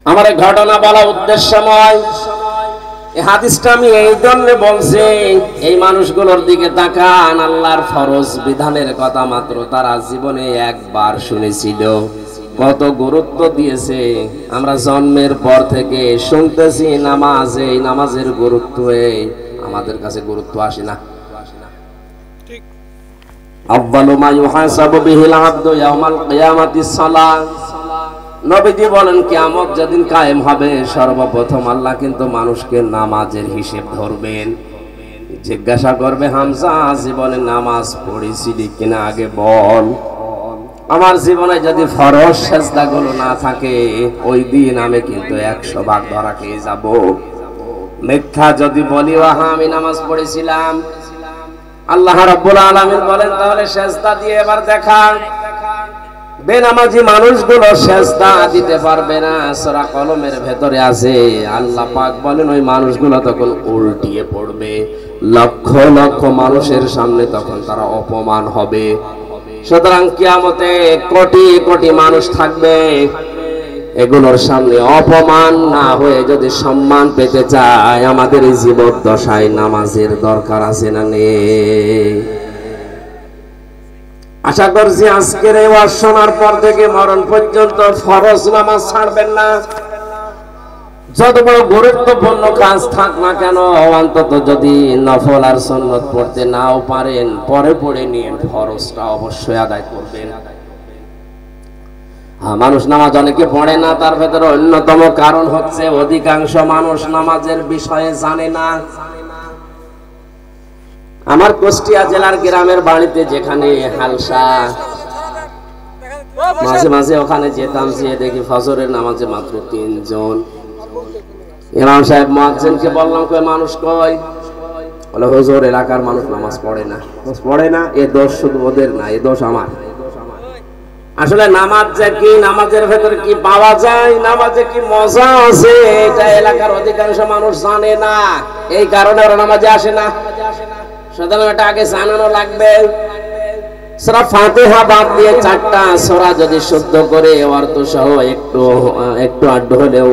আমার এই ঘটনা বলা উদ্দেশ্যময়। এই হাদিসটা আমি এই জন্য বলছি, এই মানুষগুলোর দিকে তাকান, আল্লাহর ফরজ বিধানের কথা মাত্র তারা জীবনে একবার শুনেছিল, কত গুরুত্ব দিয়েছে। আমরা জন্মের পর থেকে শুনতেছি নামাজ, এই নামাজের গুরুত্ব আমাদের কাছে গুরুত্ব আসে না। আউয়ালু মা ইউহাসাবু বিহিল আবদু ইয়াউমাল কিয়ামাতিস সালাহ। নবীজি বলেন কিয়ামত যেদিন কায়েম হবে, সর্বপ্রথম আল্লাহ কিন্তু মানুষকে নামাজের হিসেব ধরবেন, জিজ্ঞাসা করবে, হামজা জীবনে নামাজ পড়েছিলি কিনা আগে বল। আমার জীবনে যদি ফরজ সেজদাগুলো না থাকে, ওই দিন আমি কিন্তু 100 ভাগ ধরা খেয়ে যাব। মিথ্যা যদি বলি ওয়াহা আমি নামাজ পড়েছিলাম, আল্লাহ রাব্বুল আলামিন বলেন তাহলে সেজদা দিয়ে এবার দেখান। বেনামাজি মানুষগুলো সেজদা দিতে পারবে না, সূরা কলমের ভেতরে আছে। আল্লাহ পাক বলেন ওই মানুষগুলো তখন উল্টিয়ে পড়বে, লক্ষ লক্ষ মানুষের সামনে তখন তারা অপমান হবে। সুতরাং কিয়ামতে কোটি কোটি মানুষ থাকবে, এগুলোর সামনে অপমান না হয়ে যদি সম্মান পেতে চায়, আমাদের এই জীবদ্দশায় নামাজের দরকার আছে না নেই? আশা করছি আজকের এই ওয়াজ শোনার পর থেকে মরণ পর্যন্ত ফরজ নামাজ ছাড়বেন না। যত বড় গুরুত্বপূর্ণ কাজ থাক না কেন, অন্তত যদি নফল আর সুন্নত পড়তে নাও পারেন, পরে পড়ে নিয়ে ফরজটা অবশ্যই আদায় করবেন। মানুষ নামাজ অনেকে পড়ে না, তার ভেতরে অন্যতম কারণ হচ্ছে অধিকাংশ মানুষ নামাজের বিষয়ে জানে না। আমার কুষ্টিয়া জেলার গ্রামের বাড়িতে যেখানে হালসা, মাঝে মাঝে ওখানে যেতাম, যে দেখি ফজরের নামাজে মাত্র 3 জন। ইমাম সাহেব মুয়াজ্জিনকে বললাম, কই মানুষ কই? বলে হুজুর এলাকার মানুষ নামাজ পড়ে না। পড়ে না, এ দোষ শুধু ওদের না, এ দোষ আমার। আসলে নামাজ যে কি, নামাজের ভেতরে কি পাওয়া যায়, নামাজে কি মজা আছে, এটা এলাকার অধিকাংশ মানুষ জানে না। এই কারণে ওরা নামাজে আসে না। সুতরাং এটা আগে জানানো লাগবে। সূরা ফাতিহা বাদ দিয়ে 4টা সূরা যদি শুদ্ধ করে অর্থ সহ একটু আড্ডু হলেও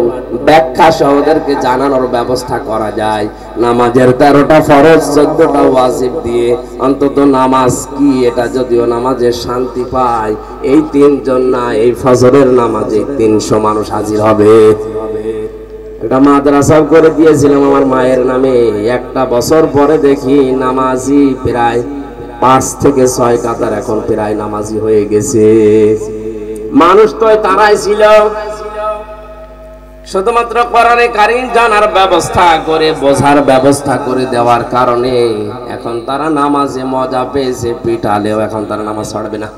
ব্যাখ্যা সহ ওদেরকে জানানোর ব্যবস্থা করা যায়, নামাজের 13টা ফরজ 14টা ওয়াজিব দিয়ে অন্তত নামাজ কি এটা যদিও নামাজে শান্তি পায়, এই 3 জন না, এই ফজরের নামাজে 300 মানুষ হাজির হবে। এটা মাদ্রাসা করে দিয়েছিলাম আমার মায়ের নামে। একটা বছর পরে দেখি নামাজি প্রায় 5 থেকে 6 কাতার এখন প্রায় নামাজি হয়ে গেছে। মানুষ তো তারাই ছিল, শুধুমাত্র কোরআনে কারীম জানার ব্যবস্থা করে, বোঝার ব্যবস্থা করে দেওয়ার কারণে এখন তারা নামাজে মজা পেয়েছে, পিটালেও এখন তারা নামাজ ছাড়বে না।